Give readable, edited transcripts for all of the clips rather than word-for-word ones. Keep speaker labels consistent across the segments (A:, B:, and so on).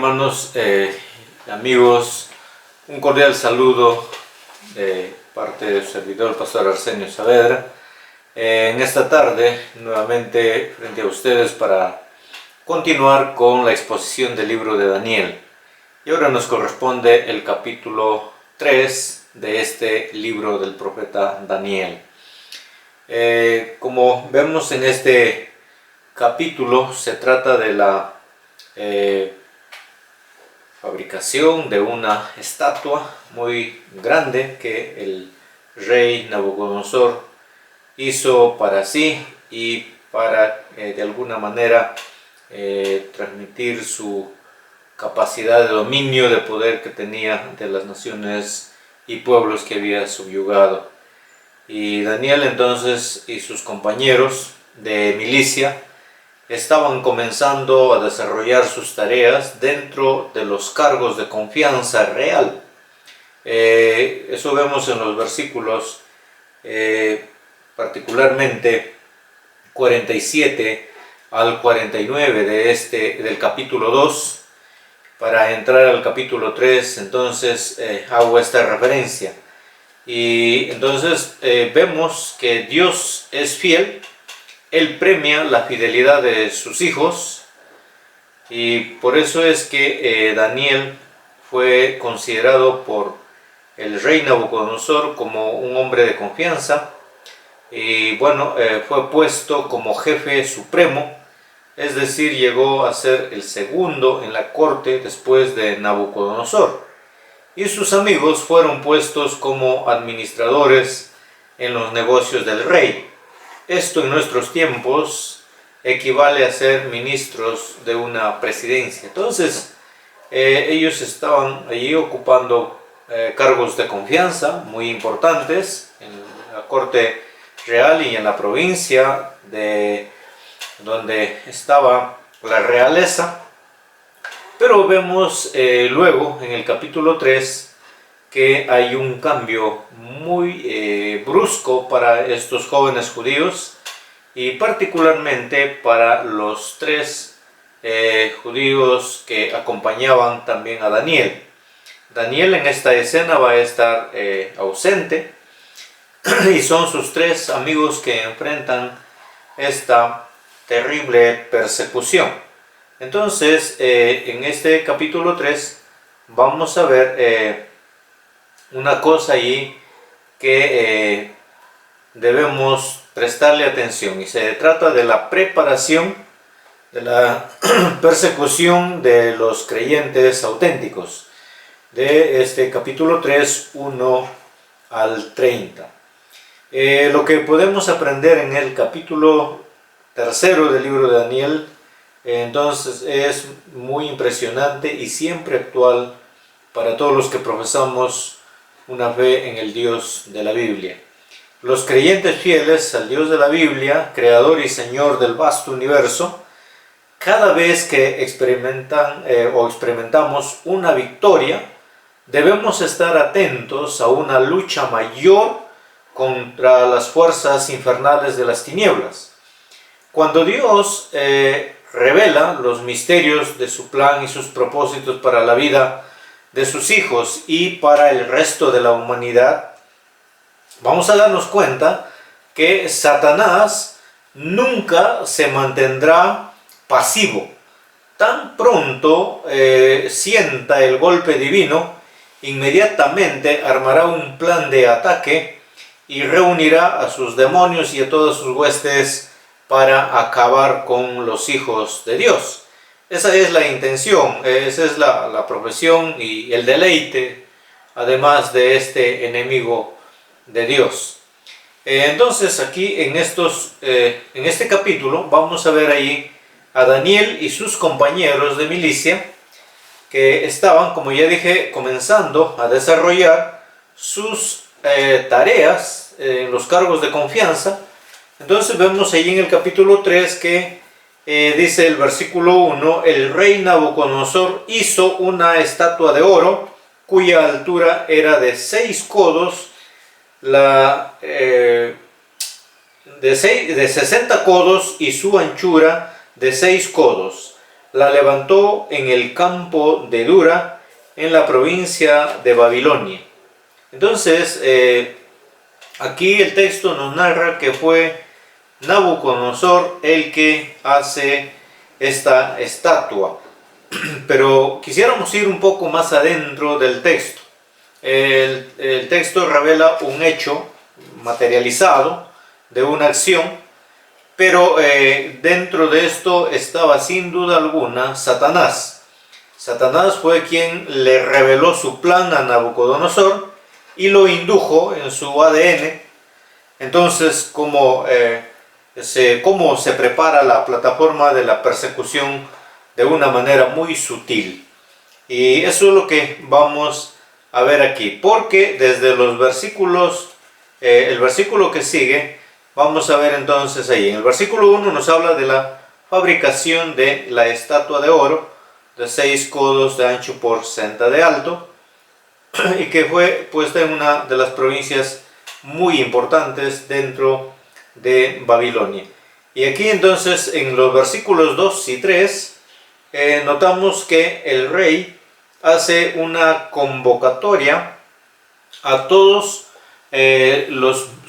A: hermanos, amigos, un cordial saludo de parte del servidor Pastor Arsenio Saavedra. En esta tarde, nuevamente frente a ustedes para continuar con la exposición del libro de Daniel. Y ahora nos corresponde el capítulo 3 de este libro del profeta Daniel. Como vemos en este capítulo, se trata de la fabricación de una estatua muy grande que el rey Nabucodonosor hizo para sí y para de alguna manera transmitir su capacidad de dominio, de poder que tenía de las naciones y pueblos que había subyugado. Y Daniel entonces y sus compañeros de milicia estaban comenzando a desarrollar sus tareas dentro de los cargos de confianza real. Eso vemos en los versículos particularmente 47 al 49 del capítulo 2. Para entrar al capítulo 3, entonces hago esta referencia. Y entonces vemos que Dios es fiel. Él premia la fidelidad de sus hijos, y por eso es que Daniel fue considerado por el rey Nabucodonosor como un hombre de confianza, y bueno, fue puesto como jefe supremo, es decir, llegó a ser el segundo en la corte después de Nabucodonosor, y sus amigos fueron puestos como administradores en los negocios del rey. Esto en nuestros tiempos equivale a ser ministros de una presidencia. Entonces, ellos estaban allí ocupando cargos de confianza muy importantes en la corte real y en la provincia de donde estaba la realeza. Pero vemos luego en el capítulo 3 que hay un cambio muy brusco para estos jóvenes judíos, y particularmente para los tres judíos que acompañaban también a Daniel. Daniel en esta escena va a estar ausente, y son sus tres amigos que enfrentan esta terrible persecución. Entonces, en este capítulo 3 vamos a ver una cosa allí que debemos prestarle atención, y se trata de la preparación de la persecución de los creyentes auténticos, de este capítulo 3, 1 al 30. Lo que podemos aprender en el capítulo 3 del libro de Daniel entonces es muy impresionante y siempre actual para todos los que profesamos una fe en el Dios de la Biblia. Los creyentes fieles al Dios de la Biblia, creador y señor del vasto universo, cada vez que experimentamos una victoria, debemos estar atentos a una lucha mayor contra las fuerzas infernales de las tinieblas. Cuando Dios revela los misterios de su plan y sus propósitos para la vida de sus hijos y para el resto de la humanidad, vamos a darnos cuenta que Satanás nunca se mantendrá pasivo. Tan pronto sienta el golpe divino, inmediatamente armará un plan de ataque y reunirá a sus demonios y a todas sus huestes para acabar con los hijos de Dios. Esa es la intención, esa es la profesión y el deleite, además de este enemigo de Dios. Entonces aquí en este capítulo vamos a ver ahí a Daniel y sus compañeros de milicia que estaban, como ya dije, comenzando a desarrollar sus tareas en los cargos de confianza. Entonces vemos ahí en el capítulo 3 que dice el versículo 1: el rey Nabucodonosor hizo una estatua de oro cuya altura era de 6 codos, de 60 codos, y su anchura de 6 codos. la levantó en el campo de Dura, en la provincia de Babilonia. Entonces, aquí el texto nos narra que fue Nabucodonosor el que hace esta estatua. Pero quisiéramos ir un poco más adentro del texto. El texto revela un hecho materializado de una acción, pero dentro de esto estaba sin duda alguna Satanás. Satanás fue quien le reveló su plan a Nabucodonosor y lo indujo en su ADN. Entonces, cómo se prepara la plataforma de la persecución de una manera muy sutil. Y eso es lo que vamos a ver aquí, porque desde los versículos, el versículo que sigue, vamos a ver entonces ahí. En el versículo 1 nos habla de la fabricación de la estatua de oro, de 6 codos de ancho por 60 de alto, y que fue puesta en una de las provincias muy importantes dentro de Babilonia. Y aquí entonces en los versículos 2 y 3 notamos que el rey hace una convocatoria a todos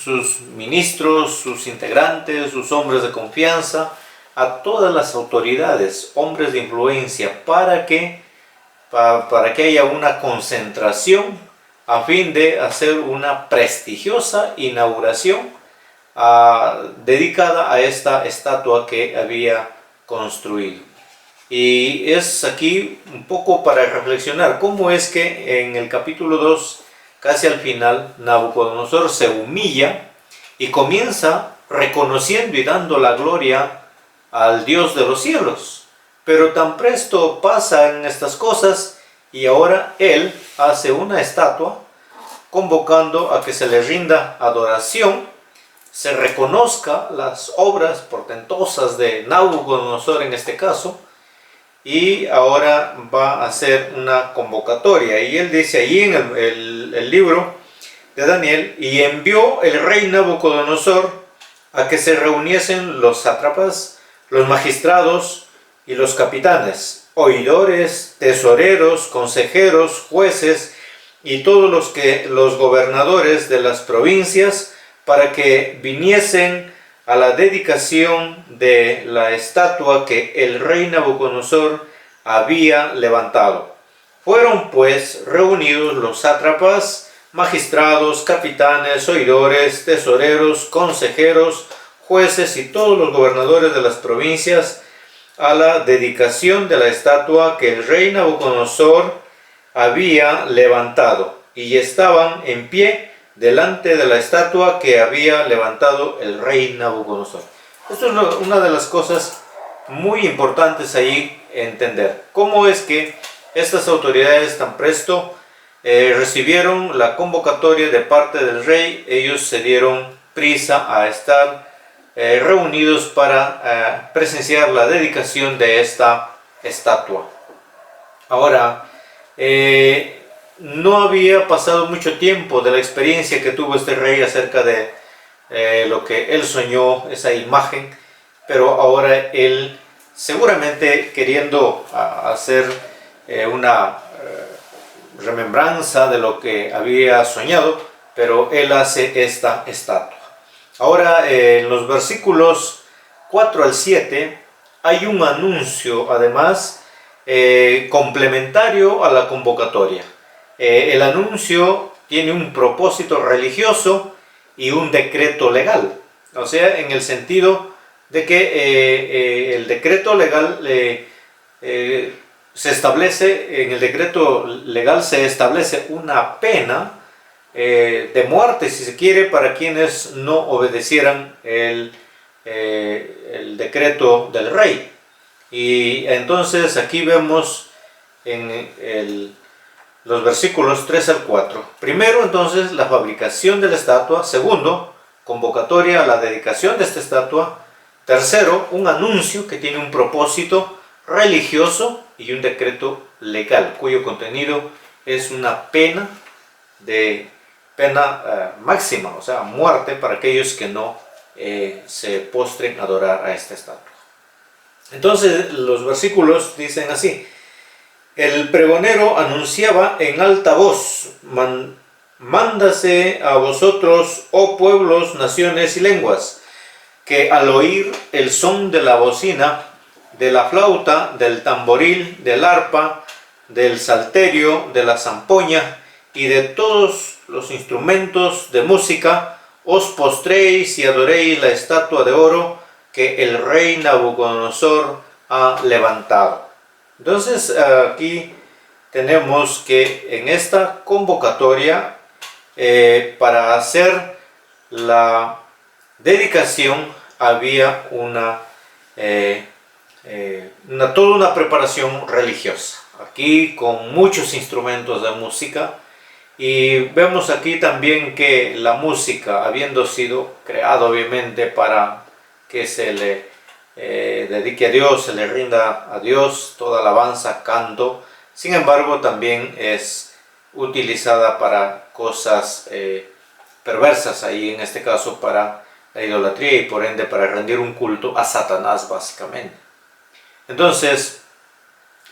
A: sus ministros, sus integrantes, sus hombres de confianza, a todas las autoridades, hombres de influencia, para que haya una concentración a fin de hacer una prestigiosa inauguración dedicada a esta estatua que había construido. Y es aquí un poco para reflexionar cómo es que en el capítulo 2, casi al final, Nabucodonosor se humilla y comienza reconociendo y dando la gloria al Dios de los cielos. Pero tan presto pasan estas cosas y ahora él hace una estatua convocando a que se le rinda adoración, se reconozca las obras portentosas de Nabucodonosor en este caso, y ahora va a hacer una convocatoria. Y él dice ahí en el libro de Daniel: y envió el rey Nabucodonosor a que se reuniesen los sátrapas, los magistrados y los capitanes, oidores, tesoreros, consejeros, jueces y todos los gobernadores de las provincias, para que viniesen a la dedicación de la estatua que el rey Nabucodonosor había levantado. Fueron pues reunidos los sátrapas, magistrados, capitanes, oidores, tesoreros, consejeros, jueces y todos los gobernadores de las provincias a la dedicación de la estatua que el rey Nabucodonosor había levantado, y estaban en pie delante de la estatua que había levantado el rey Nabucodonosor. Esto es una de las cosas muy importantes ahí entender. Cómo es que estas autoridades tan presto recibieron la convocatoria de parte del rey. Ellos se dieron prisa a estar reunidos para presenciar la dedicación de esta estatua. Ahora, no había pasado mucho tiempo de la experiencia que tuvo este rey acerca de lo que él soñó, esa imagen, pero ahora él, seguramente queriendo hacer una remembranza de lo que había soñado, pero él hace esta estatua. Ahora en los versículos 4 al 7 hay un anuncio además complementario a la convocatoria. El anuncio tiene un propósito religioso y un decreto legal, o sea, en el sentido de que el decreto legal se establece, en el decreto legal se establece una pena de muerte, si se quiere, para quienes no obedecieran el decreto del rey. Y entonces aquí vemos en los versículos 3 al 4. Primero, entonces, la fabricación de la estatua. Segundo, convocatoria a la dedicación de esta estatua. Tercero, un anuncio que tiene un propósito religioso y un decreto legal, cuyo contenido es una pena máxima, o sea, muerte para aquellos que no se postren a adorar a esta estatua. Entonces los versículos dicen así: el pregonero anunciaba en alta voz: mándase a vosotros, oh pueblos, naciones y lenguas, que al oír el son de la bocina, de la flauta, del tamboril, del arpa, del salterio, de la zampoña y de todos los instrumentos de música, os postréis y adoréis la estatua de oro que el rey Nabucodonosor ha levantado. Entonces aquí tenemos que en esta convocatoria para hacer la dedicación había toda una preparación religiosa, aquí con muchos instrumentos de música. Y vemos aquí también que la música, habiendo sido creada obviamente para que se le dedique a Dios, se le rinda a Dios toda alabanza, canto, sin embargo también es utilizada para cosas perversas, ahí en este caso para la idolatría y por ende para rendir un culto a Satanás básicamente. Entonces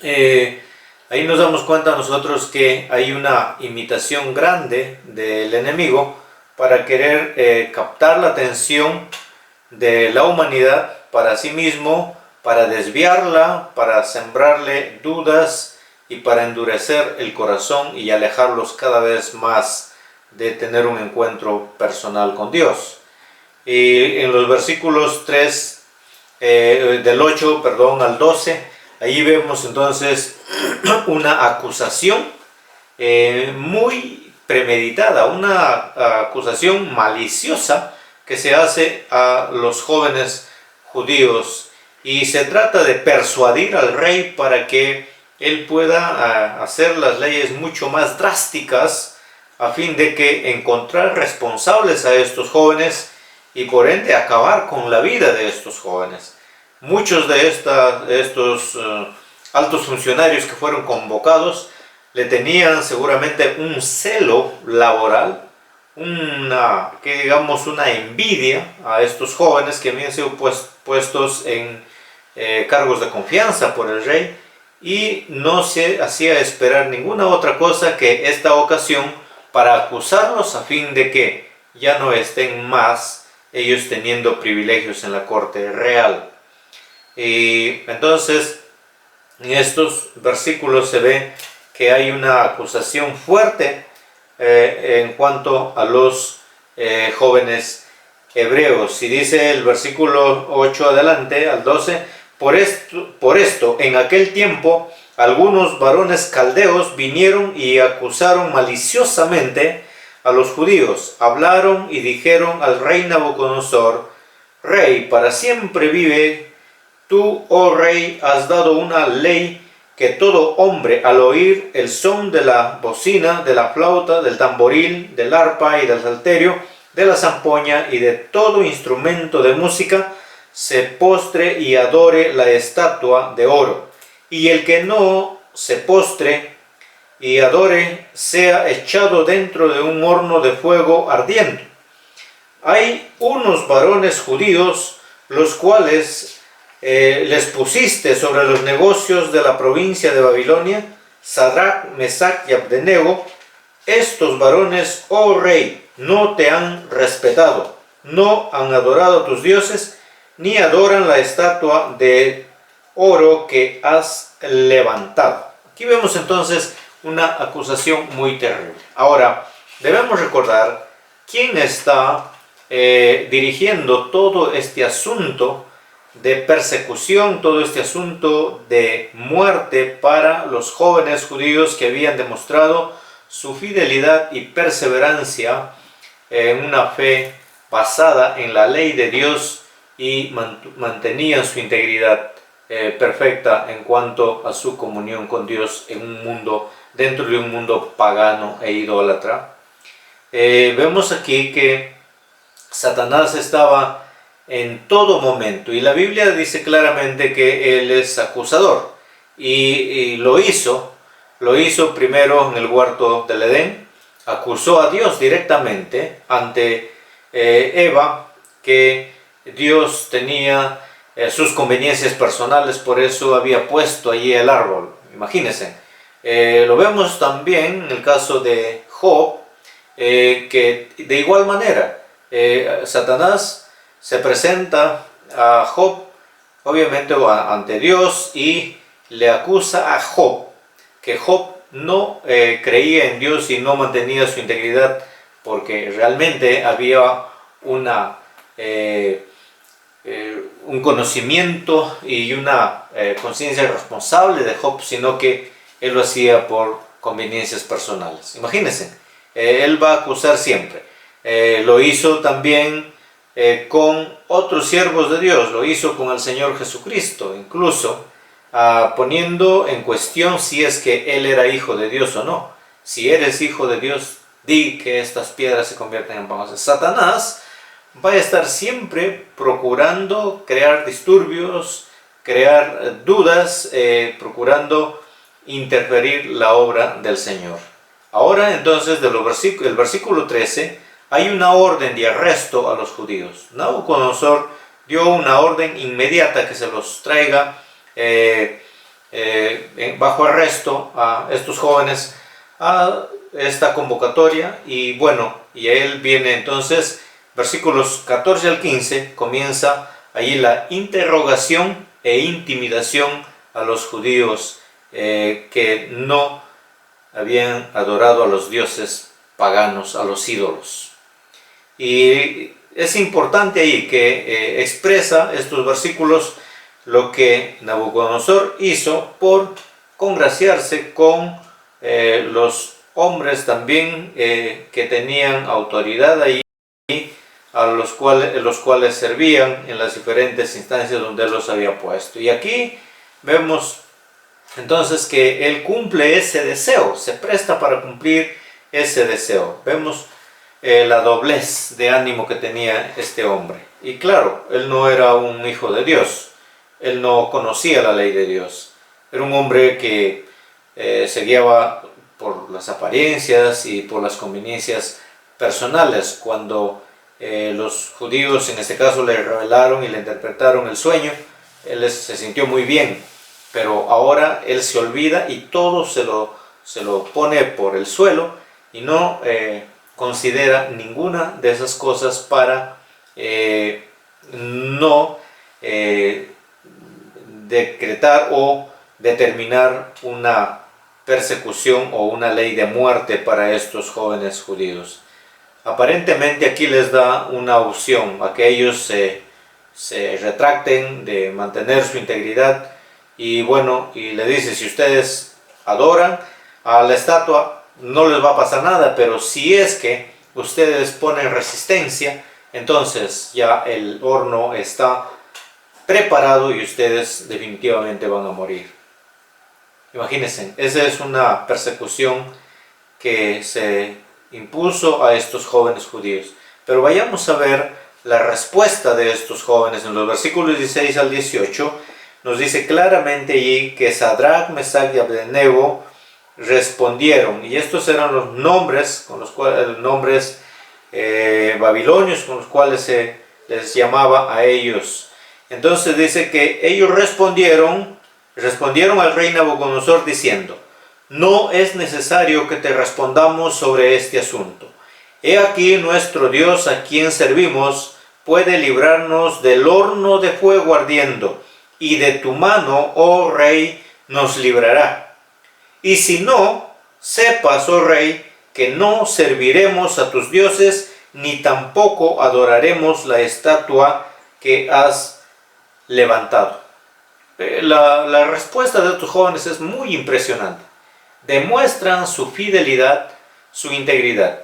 A: ahí nos damos cuenta nosotros que hay una imitación grande del enemigo para querer captar la atención de la humanidad para sí mismo, para desviarla, para sembrarle dudas y para endurecer el corazón y alejarlos cada vez más de tener un encuentro personal con Dios. Y en los versículos 3, del 8 al 12, ahí vemos entonces una acusación muy premeditada, una acusación maliciosa que se hace a los jóvenes judíos, y se trata de persuadir al rey para que él pueda hacer las leyes mucho más drásticas a fin de que encontrar responsables a estos jóvenes y por ende acabar con la vida de estos jóvenes. Muchos de estos altos funcionarios que fueron convocados le tenían seguramente un celo laboral, una envidia a estos jóvenes que habían sido puestos en cargos de confianza por el rey, y no se hacía esperar ninguna otra cosa que esta ocasión para acusarlos a fin de que ya no estén más ellos teniendo privilegios en la corte real. Y entonces en estos versículos se ve que hay una acusación fuerte en cuanto a los jóvenes hebreos. Y dice el versículo 8 adelante al 12: por esto en aquel tiempo algunos varones caldeos vinieron y acusaron maliciosamente a los judíos, hablaron y dijeron al rey Nabucodonosor: Rey, para siempre vive. Tú, oh rey, has dado una ley que todo hombre al oír el son de la bocina, de la flauta, del tamboril, del arpa y del salterio, de la zampoña y de todo instrumento de música, se postre y adore la estatua de oro. Y el que no se postre y adore sea echado dentro de un horno de fuego ardiente. Hay unos varones judíos, los cuales les pusiste sobre los negocios de la provincia de Babilonia, Sadrach, Mesach y Abdenego. Estos varones, oh rey, no te han respetado, no han adorado a tus dioses, ni adoran la estatua de oro que has levantado. Aquí vemos entonces una acusación muy terrible. Ahora, debemos recordar quién está dirigiendo todo este asunto de persecución, todo este asunto de muerte para los jóvenes judíos que habían demostrado su fidelidad y perseverancia en una fe basada en la ley de Dios y mantenían su integridad perfecta en cuanto a su comunión con Dios en un mundo, dentro de un mundo pagano e idólatra. Vemos aquí que Satanás estaba en todo momento, y la Biblia dice claramente que él es acusador, y lo hizo primero en el huerto del Edén. Acusó a Dios directamente ante Eva, que Dios tenía sus conveniencias personales, por eso había puesto allí el árbol. Imagínense. Lo vemos también en el caso de Job, que de igual manera Satanás se presenta a Job, obviamente ante Dios, y le acusa a Job que Job no creía en Dios y no mantenía su integridad, porque realmente había un conocimiento y una conciencia responsable de Job, sino que él lo hacía por conveniencias personales. Imagínense, él va a acusar siempre. Lo hizo también con otros siervos de Dios, lo hizo con el Señor Jesucristo, incluso poniendo en cuestión si es que él era hijo de Dios o no. Si eres hijo de Dios, di que estas piedras se convierten en pan. Satanás va a estar siempre procurando crear disturbios, crear dudas, procurando interferir la obra del Señor. Ahora entonces, el versículo 13, hay una orden de arresto a los judíos. Nabucodonosor dio una orden inmediata que se los traiga bajo arresto a estos jóvenes, a esta convocatoria, y bueno, y él viene entonces, versículos 14 al 15, comienza allí la interrogación e intimidación a los judíos que no habían adorado a los dioses paganos, a los ídolos. Y es importante ahí que expresa estos versículos lo que Nabucodonosor hizo por congraciarse con los hombres también que tenían autoridad ahí, a los cuales servían en las diferentes instancias donde él los había puesto. Y aquí vemos entonces que él cumple ese deseo, se presta para cumplir ese deseo. Vemos la doblez de ánimo que tenía este hombre. Y claro, él no era un hijo de Dios, él no conocía la ley de Dios. Era un hombre que se guiaba por las apariencias y por las conveniencias personales. Cuando los judíos en este caso le revelaron y le interpretaron el sueño, él se sintió muy bien, pero ahora él se olvida y todo se lo pone por el suelo y no considera ninguna de esas cosas para no decretar o determinar una persecución o una ley de muerte para estos jóvenes judíos. Aparentemente aquí les da una opción a que ellos se retracten de mantener su integridad, y bueno, y le dice: si ustedes adoran a la estatua no les va a pasar nada, pero si es que ustedes ponen resistencia, entonces ya el horno está preparado y ustedes definitivamente van a morir. Imagínense, esa es una persecución que se impuso a estos jóvenes judíos. Pero vayamos a ver la respuesta de estos jóvenes. En los versículos 16 al 18 nos dice claramente allí que Sadrach, Mesach y Abednego respondieron, y estos eran los nombres babilonios con los cuales se les llamaba a ellos. Entonces dice que ellos respondieron al rey Nabucodonosor diciendo: no es necesario que te respondamos sobre este asunto. He aquí nuestro Dios, a quien servimos, puede librarnos del horno de fuego ardiendo, y de tu mano, oh rey, nos librará. Y si no, sepas, oh rey, que no serviremos a tus dioses, ni tampoco adoraremos la estatua que has levantado. La respuesta de estos jóvenes es muy impresionante. Demuestran su fidelidad, su integridad.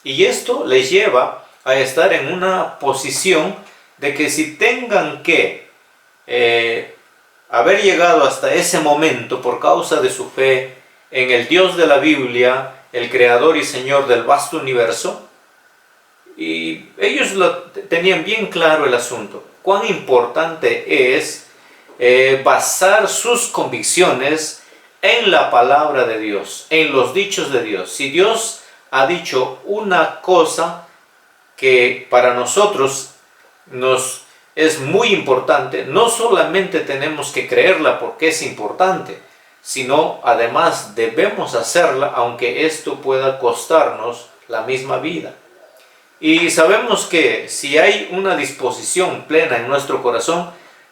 A: Y esto les lleva a estar en una posición de que si tengan que haber llegado hasta ese momento por causa de su fe en el Dios de la Biblia, el creador y señor del vasto universo, y ellos tenían bien claro el asunto, cuán importante es basar sus convicciones en la palabra de Dios, en los dichos de Dios. Si Dios ha dicho una cosa que para nosotros nos es muy importante. No solamente tenemos que creerla porque es importante, sino además debemos hacerla aunque esto pueda costarnos la misma vida. Y sabemos que si hay una disposición plena en nuestro corazón,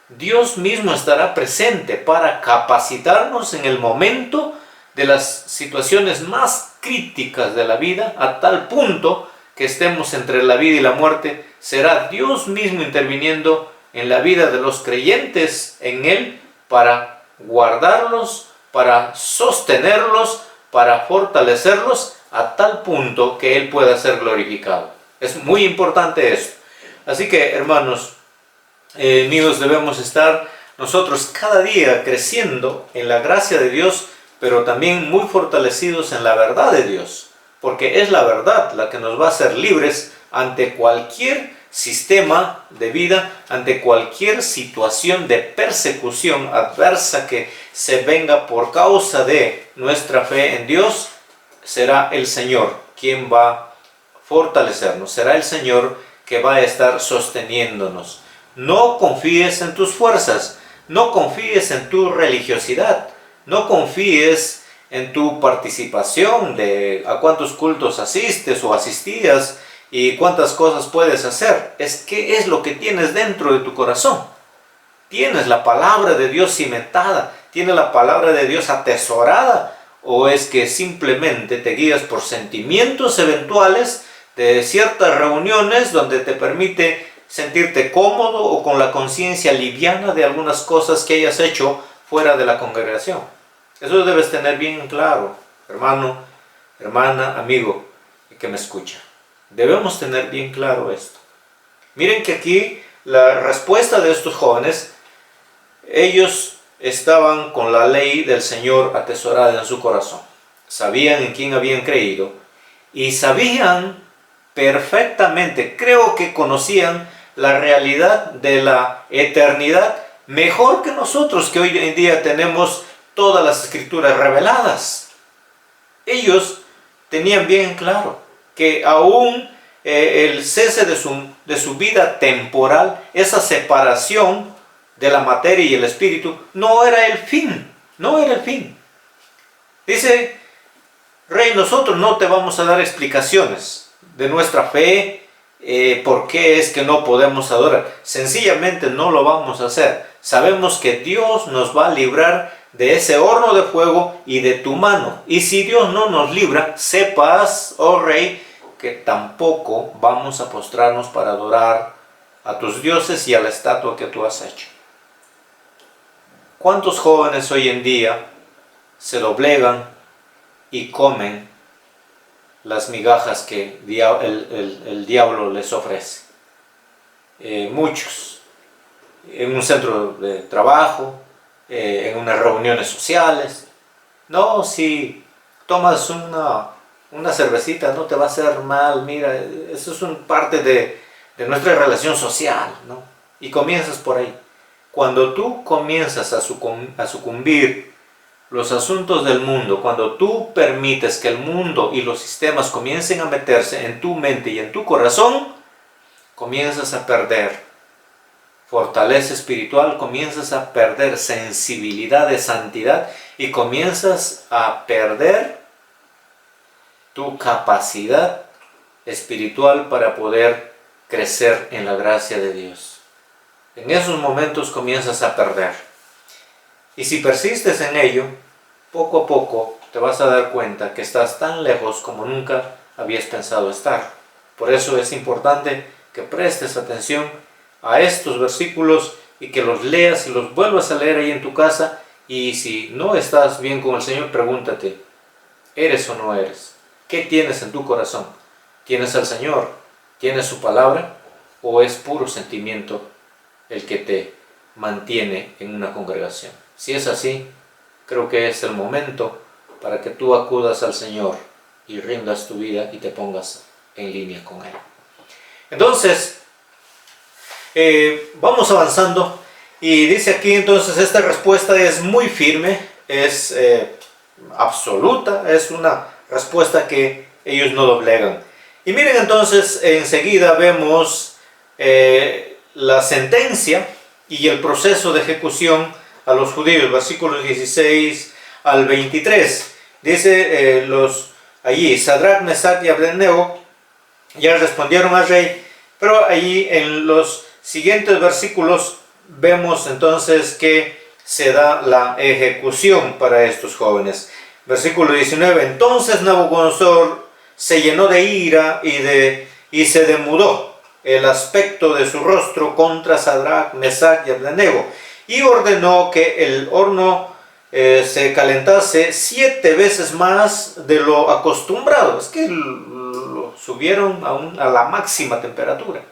A: Dios mismo estará presente para capacitarnos en el momento de las situaciones más críticas de la vida, a tal punto que estemos entre la vida y la muerte. Será Dios mismo interviniendo en la vida de los creyentes en Él para guardarlos, para sostenerlos, para fortalecerlos a tal punto que Él pueda ser glorificado. Es muy importante esto. Así que, hermanos míos, debemos estar nosotros cada día creciendo en la gracia de Dios, pero también muy fortalecidos en la verdad de Dios, porque es la verdad la que nos va a hacer libres ante cualquier sistema de vida, ante cualquier situación de persecución adversa que se venga por causa de nuestra fe en Dios. Será el Señor quien va a fortalecernos, será el Señor que va a estar sosteniéndonos. No confíes en tus fuerzas, no confíes en tu religiosidad, no confíes en tu participación de a cuántos cultos asistes o asistías y cuántas cosas puedes hacer. ¿Qué es lo que tienes dentro de tu corazón? ¿Tienes la palabra de Dios cimentada? ¿Tienes la palabra de Dios atesorada? ¿O es que simplemente te guías por sentimientos eventuales de ciertas reuniones donde te permite sentirte cómodo o con la conciencia liviana de algunas cosas que hayas hecho fuera de la congregación? Eso debes tener bien claro, hermano, hermana, amigo que me escucha. Debemos tener bien claro esto. Miren que aquí la respuesta de estos jóvenes, ellos estaban con la ley del Señor atesorada en su corazón. Sabían en quién habían creído y sabían perfectamente, creo que conocían la realidad de la eternidad mejor que nosotros, que hoy en día tenemos todas las escrituras reveladas. Ellos tenían bien claro que aún el cese de su vida temporal, esa separación de la materia y el espíritu, no era el fin, no era el fin. Dice, Rey, nosotros no te vamos a dar explicaciones de nuestra fe, por qué es que no podemos adorar. Sencillamente no lo vamos a hacer. Sabemos que Dios nos va a librar de ese horno de fuego y de tu mano. Y si Dios no nos libra, sepas, oh Rey, que tampoco vamos a postrarnos para adorar a tus dioses y a la estatua que tú has hecho. ¿Cuántos jóvenes hoy en día se doblegan y comen las migajas que el diablo les ofrece? Muchos. En un centro de trabajo, en unas reuniones sociales. No, si tomas una cervecita no te va a hacer mal, mira, eso es parte de nuestra relación social, ¿no? Y comienzas por ahí. Cuando tú comienzas a sucumbir los asuntos del mundo, cuando tú permites que el mundo y los sistemas comiencen a meterse en tu mente y en tu corazón, comienzas a perder fortaleza espiritual, comienzas a perder sensibilidad de santidad y comienzas a perder tu capacidad espiritual para poder crecer en la gracia de Dios. En esos momentos comienzas a perder. Y si persistes en ello, poco a poco te vas a dar cuenta que estás tan lejos como nunca habías pensado estar. Por eso es importante que prestes atención a estos versículos y que los leas y los vuelvas a leer ahí en tu casa. Y si no estás bien con el Señor, pregúntate, ¿eres o no eres? ¿Qué tienes en tu corazón? ¿Tienes al Señor? ¿Tienes su palabra? ¿O es puro sentimiento el que te mantiene en una congregación? Si es así, creo que es el momento para que tú acudas al Señor y rindas tu vida y te pongas en línea con Él. Entonces, vamos avanzando y dice aquí entonces esta respuesta es muy firme, es absoluta, es una respuesta que ellos no doblegan. Y miren entonces, enseguida vemos la sentencia y el proceso de ejecución a los judíos, versículos 16 al 23. Dice allí, Sadrach, Mesach y Abednego ya respondieron al rey, pero allí en los siguientes versículos vemos entonces que se da la ejecución para estos jóvenes. Versículo 19, entonces Nabucodonosor se llenó de ira y se demudó el aspecto de su rostro contra Sadrach, Mesach y Abednego, y ordenó que el horno se calentase 7 veces más de lo acostumbrado. Es que lo subieron a la máxima temperatura,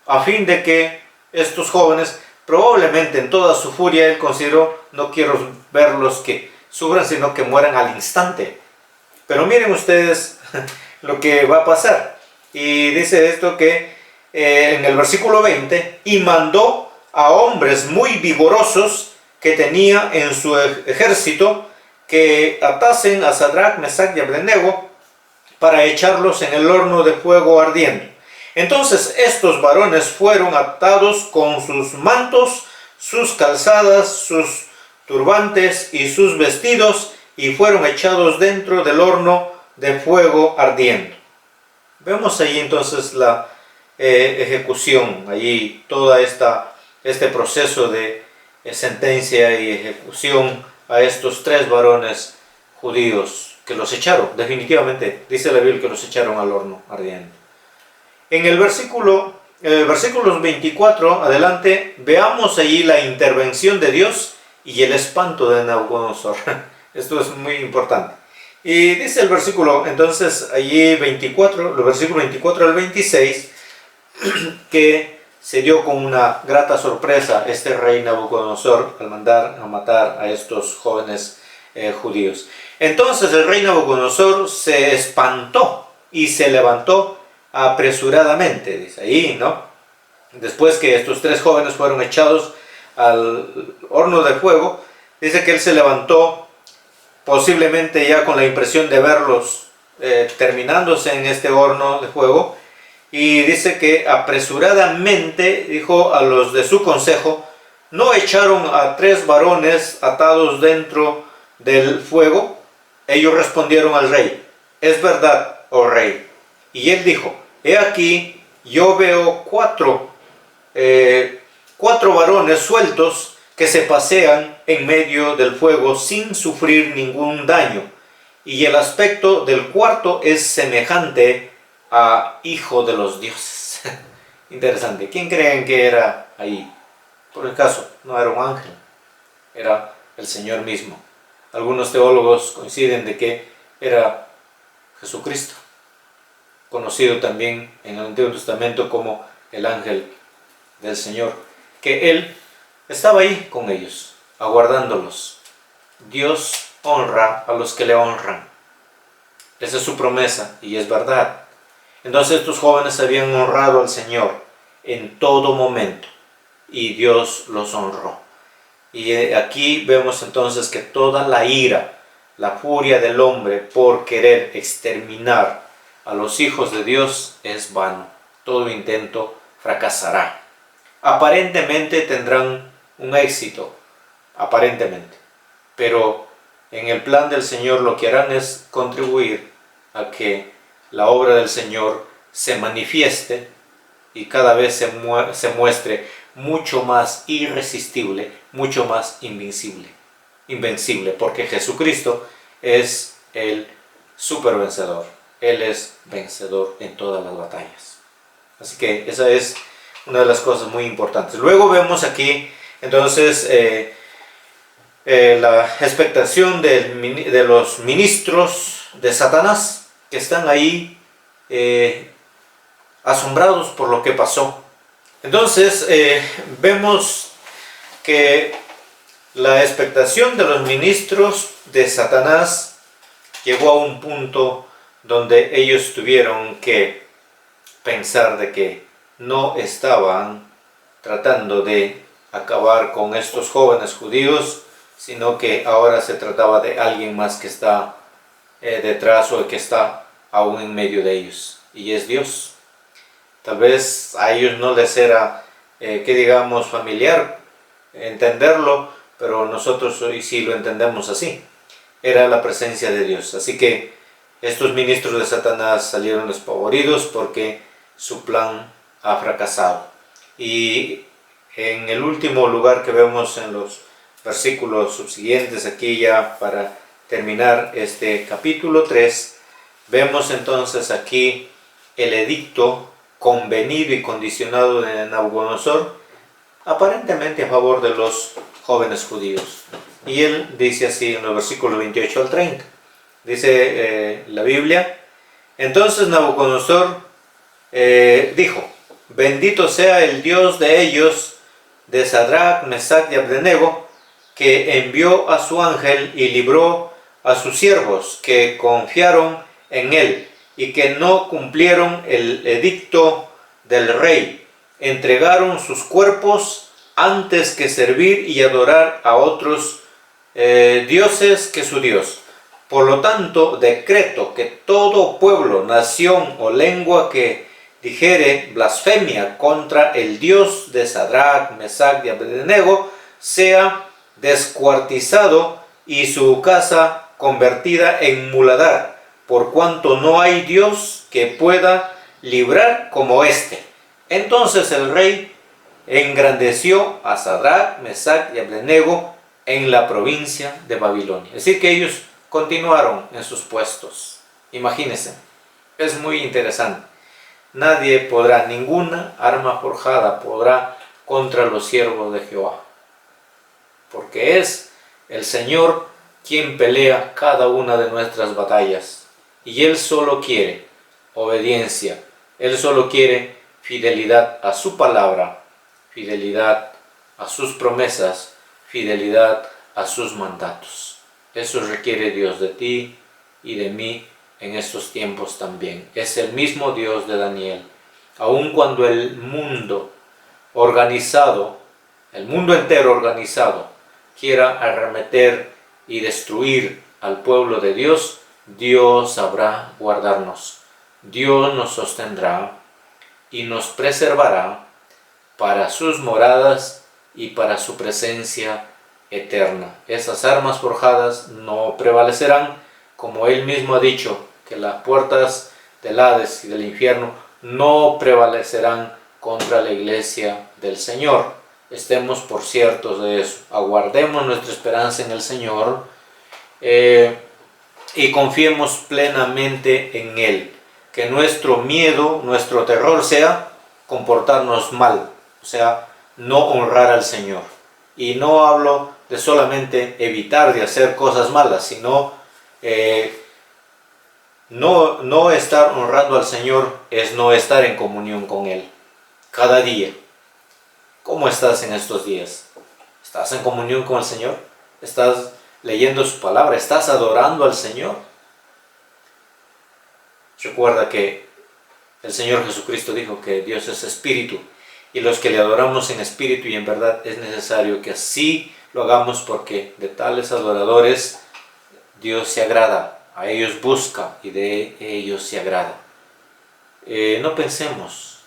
A: a fin de que estos jóvenes, probablemente en toda su furia, él consideró, no quiero verlos que sufran, sino que mueran al instante. Pero miren ustedes lo que va a pasar. Y dice esto que en el versículo 20, y mandó a hombres muy vigorosos que tenía en su ejército que atasen a Sadrach, Mesach y Abednego para echarlos en el horno de fuego ardiente. Entonces estos varones fueron atados con sus mantos, sus calzadas, sus turbantes y sus vestidos, y fueron echados dentro del horno de fuego ardiente. Vemos ahí entonces la ejecución, allí todo este proceso de sentencia y ejecución a estos 3 varones judíos que los echaron, definitivamente, dice la Biblia que los echaron al horno ardiente. En el versículos 24 adelante, veamos allí la intervención de Dios y el espanto de Nabucodonosor. Esto es muy importante. Y dice el versículo, entonces allí 24, los versículos 24 al 26, que se dio con una grata sorpresa este rey Nabucodonosor al mandar a matar a estos jóvenes judíos. Entonces el rey Nabucodonosor se espantó y se levantó apresuradamente, dice ahí, ¿no? Después que estos 3 jóvenes fueron echados al horno de fuego, dice que él se levantó, posiblemente ya con la impresión de verlos terminándose en este horno de fuego, y dice que apresuradamente dijo a los de su consejo, ¿no echaron a 3 varones atados dentro del fuego? Ellos respondieron al rey, es verdad, oh rey. Y él dijo, he aquí, yo veo 4 varones sueltos que se pasean en medio del fuego sin sufrir ningún daño, y el aspecto del cuarto es semejante a hijo de los dioses. Interesante. ¿Quién creen que era ahí? Por el caso, no era un ángel, era el Señor mismo. Algunos teólogos coinciden de que era Jesucristo, conocido también en el Antiguo Testamento como el ángel del Señor, que él estaba ahí con ellos, aguardándolos. Dios honra a los que le honran. Esa es su promesa y es verdad. Entonces estos jóvenes habían honrado al Señor en todo momento y Dios los honró. Y aquí vemos entonces que toda la ira, la furia del hombre por querer exterminar a los hijos de Dios es vano. Todo intento fracasará. Aparentemente tendrán un éxito, aparentemente, pero en el plan del Señor lo que harán es contribuir a que la obra del Señor se manifieste y cada vez se muestre mucho más irresistible, mucho más invencible, porque Jesucristo es el supervencedor. Él es vencedor en todas las batallas. Así que esa es una de las cosas muy importantes. Luego vemos aquí entonces la expectación de los ministros de Satanás, que están ahí asombrados por lo que pasó. Entonces vemos que la expectación de los ministros de Satanás llegó a un punto donde ellos tuvieron que pensar de que no estaban tratando de acabar con estos jóvenes judíos, sino que ahora se trataba de alguien más que está detrás o que está aún en medio de ellos, y es Dios. Tal vez a ellos no les era, que digamos, familiar entenderlo, pero nosotros hoy sí lo entendemos así. Era la presencia de Dios. Así que estos ministros de Satanás salieron despavoridos porque su plan ha fracasado. Y en el último lugar que vemos en los versículos subsiguientes, aquí ya para terminar este capítulo 3, vemos entonces aquí el edicto convenido y condicionado de Nabucodonosor, aparentemente a favor de los jóvenes judíos. Y él dice así en los versículos 28 al 30. Dice la Biblia: entonces Nabucodonosor dijo: bendito sea el Dios de ellos, de Sadrach, Mesach y Abednego, que envió a su ángel y libró a sus siervos que confiaron en él y que no cumplieron el edicto del rey. Entregaron sus cuerpos antes que servir y adorar a otros dioses que su Dios. Por lo tanto, decreto que todo pueblo, nación o lengua que dijere blasfemia contra el Dios de Sadrach, Mesach y Abednego sea descuartizado y su casa convertida en muladar, por cuanto no hay Dios que pueda librar como éste. Entonces el rey engrandeció a Sadrach, Mesach y Abednego en la provincia de Babilonia. Es decir, que ellos continuaron en sus puestos. Imagínense, es muy interesante. Nadie podrá, ninguna arma forjada podrá contra los siervos de Jehová, porque es el Señor quien pelea cada una de nuestras batallas, y Él solo quiere obediencia, Él solo quiere fidelidad a su palabra, fidelidad a sus promesas, fidelidad a sus mandatos. Eso requiere Dios de ti y de mí en estos tiempos también. Es el mismo Dios de Daniel. Aun cuando el mundo organizado, el mundo entero organizado, quiera arremeter y destruir al pueblo de Dios, Dios sabrá guardarnos. Dios nos sostendrá y nos preservará para sus moradas y para su presencia eterna. Esas armas forjadas no prevalecerán, como Él mismo ha dicho, que las puertas del Hades y del infierno no prevalecerán contra la iglesia del Señor. Estemos por ciertos de eso. Aguardemos nuestra esperanza en el Señor y confiemos plenamente en Él. Que nuestro miedo, nuestro terror sea comportarnos mal, o sea, no honrar al Señor. Y no hablo de solamente evitar de hacer cosas malas, sino no estar honrando al Señor es no estar en comunión con Él. Cada día. ¿Cómo estás en estos días? ¿Estás en comunión con el Señor? ¿Estás leyendo su palabra? ¿Estás adorando al Señor? Recuerda que el Señor Jesucristo dijo que Dios es espíritu, y los que le adoramos en espíritu y en verdad es necesario que así lo hagamos, porque de tales adoradores Dios se agrada, a ellos busca y de ellos se agrada. No pensemos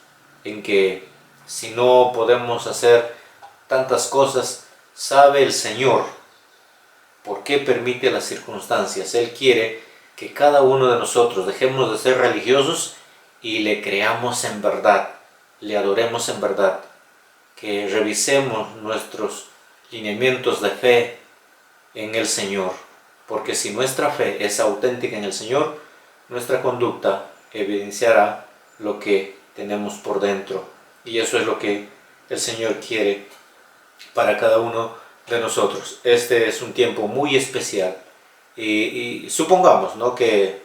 A: en que si no podemos hacer tantas cosas, sabe el Señor por qué permite las circunstancias. Él quiere que cada uno de nosotros dejemos de ser religiosos y le creamos en verdad, le adoremos en verdad, que revisemos nuestros lineamientos de fe en el Señor, porque si nuestra fe es auténtica en el Señor, nuestra conducta evidenciará lo que tenemos por dentro, y eso es lo que el Señor quiere para cada uno de nosotros. Este es un tiempo muy especial y supongamos, ¿no?, que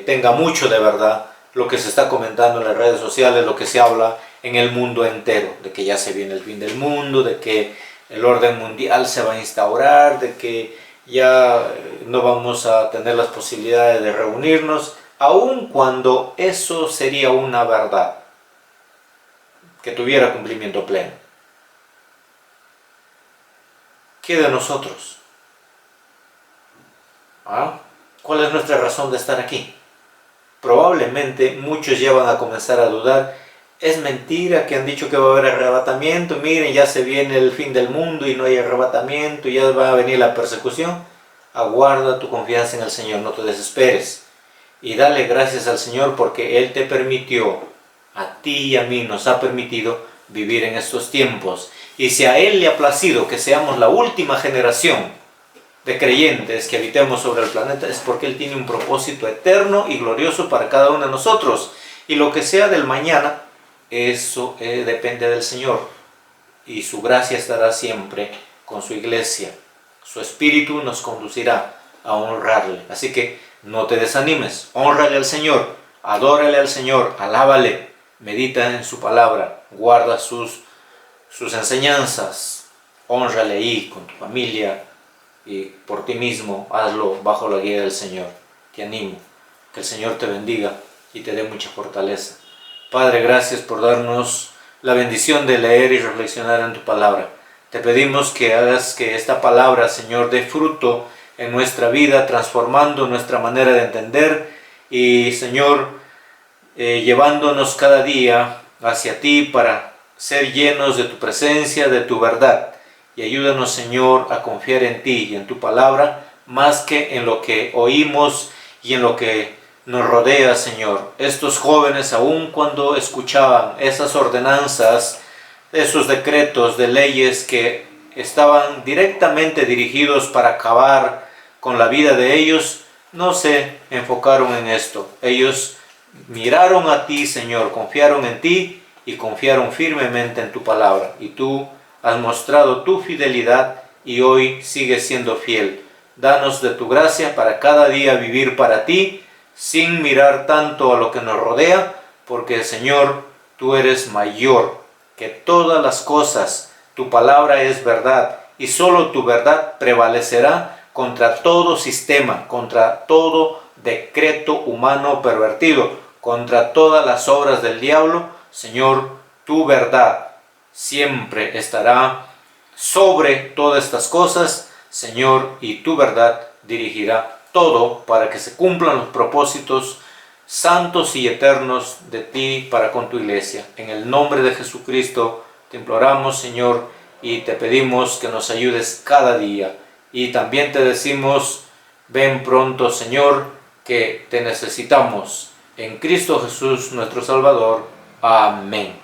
A: tenga mucho de verdad lo que se está comentando en las redes sociales, lo que se habla en el mundo entero, de que ya se viene el fin del mundo, de que el orden mundial se va a instaurar, de que ya no vamos a tener las posibilidades de reunirnos, aun cuando eso sería una verdad que tuviera cumplimiento pleno. ¿Qué de nosotros? ¿Cuál es nuestra razón de estar aquí? Probablemente muchos ya van a comenzar a dudar Es mentira que han dicho que va a haber arrebatamiento. Miren, ya se viene el fin del mundo y no hay arrebatamiento, y ya va a venir la persecución. Aguarda tu confianza en el Señor, no te desesperes. Y dale gracias al Señor porque Él te permitió, a ti y a mí nos ha permitido vivir en estos tiempos. Y si a Él le ha placido que seamos la última generación de creyentes que habitemos sobre el planeta, es porque Él tiene un propósito eterno y glorioso para cada uno de nosotros. Y lo que sea del mañana, eso depende del Señor. Y su gracia estará siempre con su iglesia. Su espíritu nos conducirá a honrarle. Así que no te desanimes, hónrale al Señor, adórale al Señor, alábale, medita en su palabra, guarda sus enseñanzas, hónrale ahí con tu familia y por ti mismo, hazlo bajo la guía del Señor. Te animo, que el Señor te bendiga y te dé mucha fortaleza. Padre, gracias por darnos la bendición de leer y reflexionar en tu palabra. Te pedimos que hagas que esta palabra, Señor, dé fruto en nuestra vida, transformando nuestra manera de entender y, Señor, llevándonos cada día hacia ti para ser llenos de tu presencia, de tu verdad. Y ayúdanos, Señor, a confiar en ti y en tu palabra más que en lo que oímos y en lo que nos rodea, Señor. Estos jóvenes, aun cuando escuchaban esas ordenanzas, esos decretos de leyes que estaban directamente dirigidos para acabar con la vida de ellos, no se enfocaron en esto. Ellos miraron a ti, Señor, confiaron en ti y confiaron firmemente en tu palabra. Y tú has mostrado tu fidelidad y hoy sigues siendo fiel. Danos de tu gracia para cada día vivir para ti, sin mirar tanto a lo que nos rodea, porque, Señor, tú eres mayor que todas las cosas. Tu palabra es verdad y solo tu verdad prevalecerá contra todo sistema, contra todo decreto humano pervertido, contra todas las obras del diablo. Señor, tu verdad siempre estará sobre todas estas cosas, Señor, y tu verdad dirigirá todo para que se cumplan los propósitos santos y eternos de ti para con tu iglesia. En el nombre de Jesucristo te imploramos, Señor, y te pedimos que nos ayudes cada día. Y también te decimos, ven pronto, Señor, que te necesitamos. En Cristo Jesús, nuestro Salvador. Amén.